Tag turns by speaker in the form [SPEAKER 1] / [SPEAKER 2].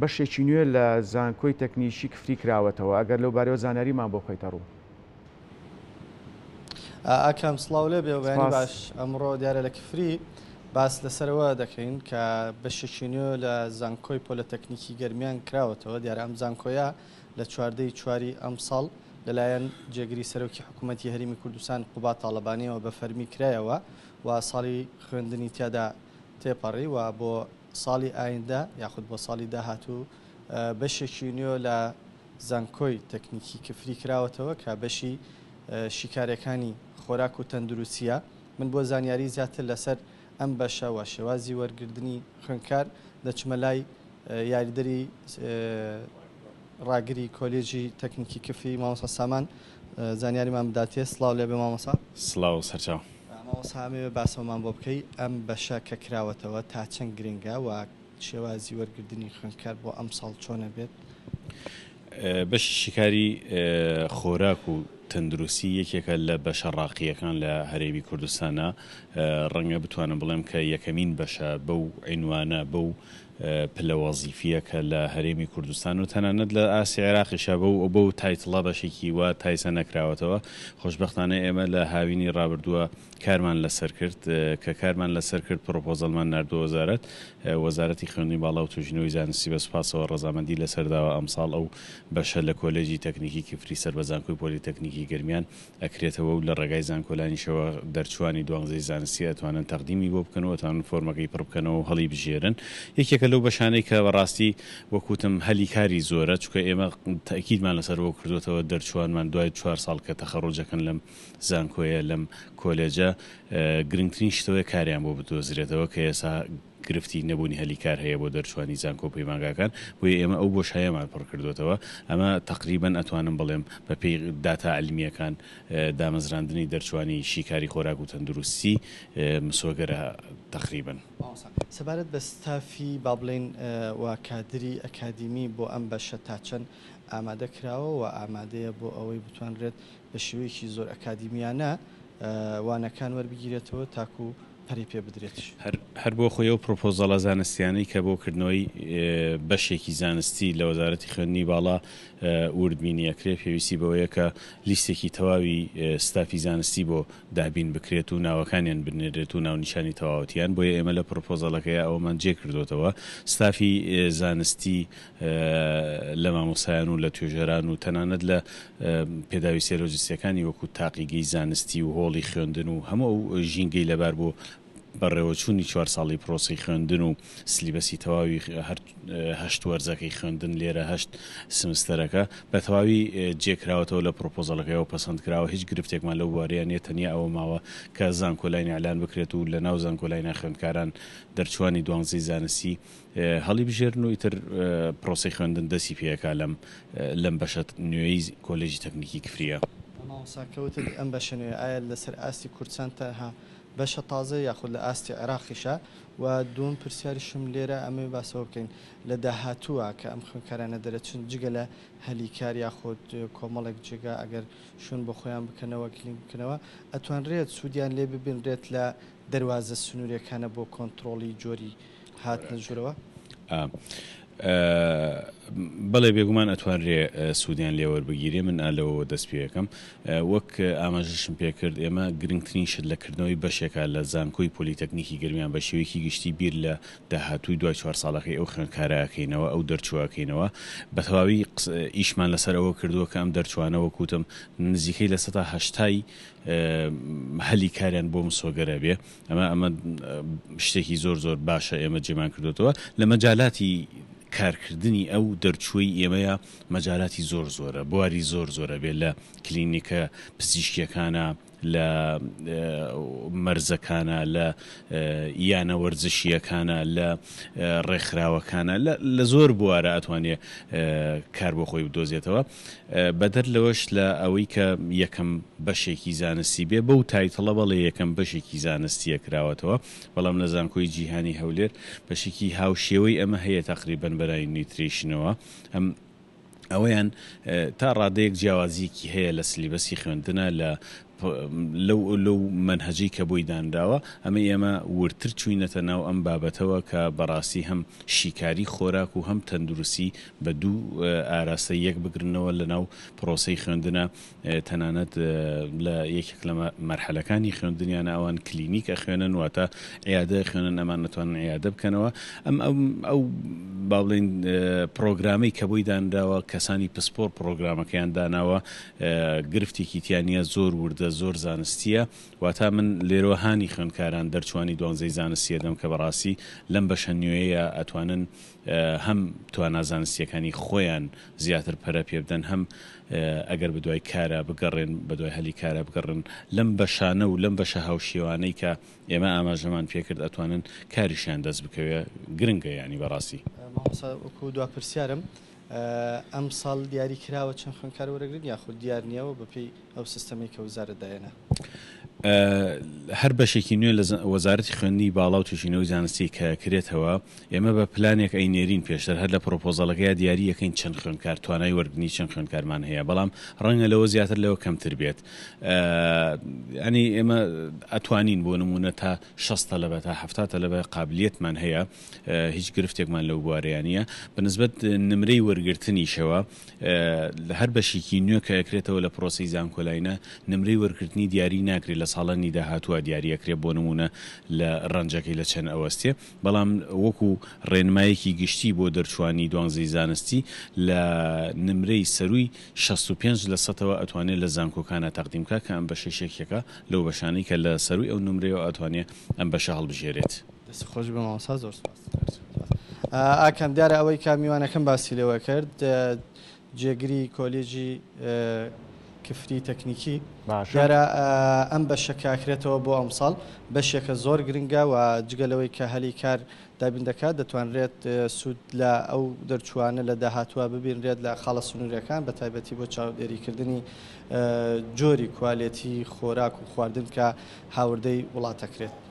[SPEAKER 1] بەشێکی نوێ لە زانکۆی تەکنیشی کفری کراوەتەوە ئەگەر لەو بارەوە زانیاریمان بۆ بخۆیتە ڕوو.
[SPEAKER 2] ئاکام سڵاو لێ بێوەبیانی باش ئەمڕۆ دیارە لە کفری باس لەسەرەوە دەکەین کە بەشێکی نوێ لە زانکۆی پۆلەتەکنیکی گەرمیان کراوەتەوە. دیارە ئەم زانکۆیە لە 14 چواری ئەم ساڵ لەلایەن جێگری سەرۆکی حکوومەتی هەرێمی کوردستان قوبا تاڵەبانیەوە بە فەرمی کرایەوە و ساڵی خوێندنی تیادا تێپەڕی و بۆ ساڵی ئایندە یاخود بۆ ساڵی داهاتوو بەشێکی نوێ لە زانکۆی تەکنیکی کفری کراوەتەوە کە بەشی شیکارەکانی خۆراک و تەندروستیە. من بۆ زانیاری زیاتر لەسەر ئەم بەشە و شێوازی وەرگردنی خوێندکار دەچمە لای یاریدەری ڕاگری کۆلێژی تەکنیکی کفری مامۆستا سامان زانیاریمان بداتێ. سڵاو لێ بێ مامۆستا.
[SPEAKER 3] سڵاو سەرچاو.
[SPEAKER 2] مامۆستا هەمێ باسەوەمان بۆ بکەی ئەم بەشە کە کراوەتەوە تا چەند گرنگە و شێوازی وەرگردنی خوێندکار بۆ ئەم ساڵ چۆنە بێت؟
[SPEAKER 3] بەشی شیکاری خۆراک و تەندروستی یەکێکە لە بەشە ڕاقیەکان لە هەرێمی کوردستانە. ڕەنگە بتوانم بڵێم کە یەکەمین بەشە بەو عینوانە بەو پلە وەزیفیەکە لە هەرێمی کوردستان و تەنانەت لە ئاسی عێراقیشە بەو تایتڵە بەشێکی وا تایسە نەکراوەتەوە. خۆشبەختانە ئێمە لە هاوینی ڕابردووە کارمان لەسەر کرد کە کارمان لەسەر کرد پرۆپۆزەڵمان نردووە وەزارەتی خوێندنی باڵا و توژینەوەی زانستی بە سوپاسەوە ڕەزامەندی لەسەرداوە ئەمساڵ ئەو بەشە لە کۆلێژی تەکنیکی کفری سەر بە زانکۆی پۆلیتەکنیکی گەرمیان ئەکرێتەوە و لە ڕێگای زانکۆلانیشەوە دەرچوانی دوانزەی زانستی ئەتوانن تەقدیمی بۆ بکەنەوە تان فۆرمەکەی پڕ بکەنەوە و هەڵی بژێرن. یەکێکە لەو بەشانەی کە بەڕاستی وەکوتم هەلی کاری زۆرە چونکە ئێمە تاکیدمان لەسەرەوە کردوێتەوە دەرچوانمان دوای 4 ساڵ کە تەخەڕۆجەکەن لەم زانکۆیە لەم کۆلێجە گرنگترین شتەوەی کاریان بۆ بدۆزرێتەوە کە ئێستا گرفتی نەبوونی هەلی کار هەیە بۆ دەرچوانی زانکۆ پەیمانگاکان بۆیە ئێمە ئەو بۆشایەمان پڕ کردوێتەوە. ئەمە تقریبا ئەتوانم بڵێم بە پێی داتا عەلمیەکان دامەزراندنی دەرچوانی شیکاری خۆراک و تەندروستی مسۆگەرە تقریبا.
[SPEAKER 2] سەبارەت بە ستافی با بڵێن و کادری ئەکادیمی بۆ ئەم بەشە تا چەند ئامادە کراوە و ئامادەیە بۆ ئەوەی بتوانرێت بە شێوەیەکی زۆر ئەکادیمیانە وانەکان وەربگیرێتەوە تاکو پەری پێ بدرێتش.
[SPEAKER 3] هەر بۆ خۆی و پرۆپۆزەڵە زانستیانەی کە بۆ کردنەوەی بەشێکی زانستی لە وەزارەتی خوێندنی باڵا وردبینی ئەکرێت پێویستی بەوەیە کە لیستێکی تەواوی ستافی زانستی بۆ دابین بکرێت و ناوەکانیان بنێرێت و ناونیشانی تەواوەتیان. بۆیە ئێمە لە پرۆپۆزەڵەکەی ئەومان جێ کردوێتەوە ستافی زانستی لە مامۆسایان و لە توێژەران و تەنانەت لە پێداوی سێلۆجیستەکانی وەکو تاقیگەی زانستی و هۆڵی خوێندن و هەموو ژینگەی لەبار بۆ بەڕێوەچوونی 4 ساڵی پرۆسی خوێندن و سلیبەسی تەواوی هەشت وەرزەکەی خوێندن لێرە 8 سمستەرەکە بە تەواوی جێکراوەتەوە لە پرۆپۆزەڵەکەیەوە پەسەندکراوە. هیچ گرفتێکمان لەو وارەیە نیە، تەنیا ئەوە ماوە کە زانکۆلاینی ئەلان بکرێت و لە ناو زانکۆلاینە خوێندکاران دەرچوانی دوانزەی زانستی هەڵی بژێرن و ئیتر پرۆسی خوێندن دەستی پێەکە لەم بەشە نوێی کۆلێژی تەکنیکی کفریە.
[SPEAKER 2] مامۆستاکەوتت ئەم بەشە نوێ ئایا لەسەر ئاستی کوردستان تەنها بەشە تازە یاخود لە ئاستی عێراقیشە؟ و دوم پرسیاریشم لێرە ئەمە باسەوە بکەین لە داهاتووە کە ئەم خوێندکارانە دەرەچن جگە لە هەلیکار یاخود کۆمەڵێک جگە ئەگەر شوون بۆ خۆیان بکەنەوە کلین بکەنەوە ئەتوانرێت سوودیان لێ ببینرێت لە دەواازە سنوورەکانە بۆ کۆنتترۆلی جۆری هاتنە ژوورەوە؟
[SPEAKER 3] بەڵێ بێگومان ئەتوانرێ سوودیان لێوەربگیرێ. من ئالەوە دەست پێەکەم وەک ئاماژەشم پێکرد ئێمە گرنگترین شت لە کردنەوەی بەشێکە لە زانکۆی پۆلیتەکنیکی گەرمیان بە شێوەیەکی گشتی بیر لە داهاتووی دوای 4 ساڵەکەی ئەو خوێندکارەکەینەوە ئەو دەرچوواکەینەوە بە تەواوی ئیشمان لەسەر ئەوە کردووە کە ئەم دەرچوانەوە کوتم نزیکەی لە 180 هەلی کاریان بۆ مسۆگەرە بێ. ئەمە شتێکی زۆر باشە ئێمە جێمان کردوێتەوە لە مەجالاتی کارکردنی ئەو دەرچووی ئێمەیە مەجالاتی زۆرە بواری زۆرە بێت لە کلینیکە پزیشکیەکانە لە مەرزەکانە لە یانە وەرزشیەکانە لە ڕێکخراوەکانە لە زۆر بوارە ئەتوانێت کار بۆ خۆی بدۆزێتەوە. بەدەر لەوەش لە ئەوەی کە یەکەم بەشێکی زانستی بێ بەو تایتڵە بەڵێ یەکەم بەشێکی زانستیە کراوەتەوە بەڵام لە زانکۆی جیهانی هەولێر بەشێکی هاوشێوەی ئەمە هەیە تقریبا بەرای نیوتریشنەوە. ئەوەیان تا ڕادەیەک جیاوازیەکی هەیە لە سلیبەسی خوێندنە لە لەو منهجی کە بۆی دانراوە ئەمە ئێمە ورتر چوینەتە ناو ئەم بابەتەوە کە بەڕاستی هەم شیکاری خۆراک و هەم تەندروستی بە دوو ئاراستە یەک بگرنەوە لە ناو پرۆسەی خوێندنە تەنانەت لە یەکێک لە مەرحەلەکانی خوێندنیانە ئەوان کلینیکە خوێنن واتە عیادە خوێنن ئەمان نەتوانن عیادە بکەنەوە ئەو با بڵێن پرۆگرامەی کە بۆی دانراوە کەسانی پسپۆر پرۆگرامەکەیان داناوە گرفتێکی تیانە زۆر وردە زۆر زانستیە واتە من لێرەوەهانی خوێندکاران دەرچوانی دوانزەی زانستیە دەم کە بەڕاستی لەم بەشە نوێیە ئەتوانن هەم توانە زانستیەکانی خۆیان زیاتر پەرە پێ بدەن هەم ئەگەر بەدوای کارە بگەڕێن بەدوای هەلی کارە بگەڕن لەم بەشانە و لەم بەشە هاوشێوانەی کە ئێمە ئاماژەمان پێکرد ئەتوانن کاریشیان دەست بکەوێ گرنگە ینی بەڕاستی
[SPEAKER 2] وەکو دوا پرسیارم ئەم ساڵ دیاری کراوە چەند خوێندکار وەرەگرن یاخود دیار نییەوە بەپێی ئەو سیستەمی کە وزارت داێنە
[SPEAKER 3] هەر بەشێکی نوێ لە وەزارەتی خوێندنی باڵا و توێژینەوەی زانستی کە کرێتەوە ئێمە بە پلانێک ئەینێرین پێشتر هەر لە پرۆپۆزەڵەکەی دیاری یەکەین چەند خوێندکار توانای وەرگنی چەند خوێندکارمان هەیە بەڵام ڕەنگە لەوە زیاتر لەوە کەمتر بێت ئەنی ئێمە ئەتوانین بۆ نمونە تا 60 تەلەبە تا 70 تەلەبە قابلیەتمان هەیە هیچ گرفتێکمان لەو بوارەیانە بەنسبەت نمرەی وەرگرتنیشەوە هەر بەشێکی نوێ کە ئەکرێتەوە لە پرۆسی زانکۆلاینە نمرەی وەرگرتنی دیاری ناکرێت لە ساڵانی داهاتووە دیاریەکرێ بۆ نمونە لە ڕەنجەکەی لە چەند ئەوەستێ بەڵام وەکو ڕێنمایەکی گشتی بۆ دەرچوانی دوانزەی زانستی لە نمرەی سەروی 65% ئەتوانێت لە زانکۆکانە تەقدیمکە کە ئەم بەشە شێکەکە لەو بەشانەی کە لە سەروی ئەو نمرەوە ئەتوانێت ئەم بەشە هەڵبژێرێت
[SPEAKER 2] خۆش بە مامۆستا زۆر ئاکەم دیارە ئەوەی کا میوانەکەم باسی لەوە کرد جێگری کۆلێجی کفری تەکنیکی دیارە ئەم بەشەکەکرێتەوە بۆ ئەمساڵ بەشێکە زۆر گرنگە و جگەلەوەی کە هەلی کار دابین دەکات دەتوانرێت سوود لە ئەو دەرچوانە لە داهاتوە ببینرێت لە خاڵە سنوورەکان بە تایبەتی بۆ چاودێریکردنی جۆری کوالێتی خۆراک و خواردن کە هاوردەی وڵاتەکرێت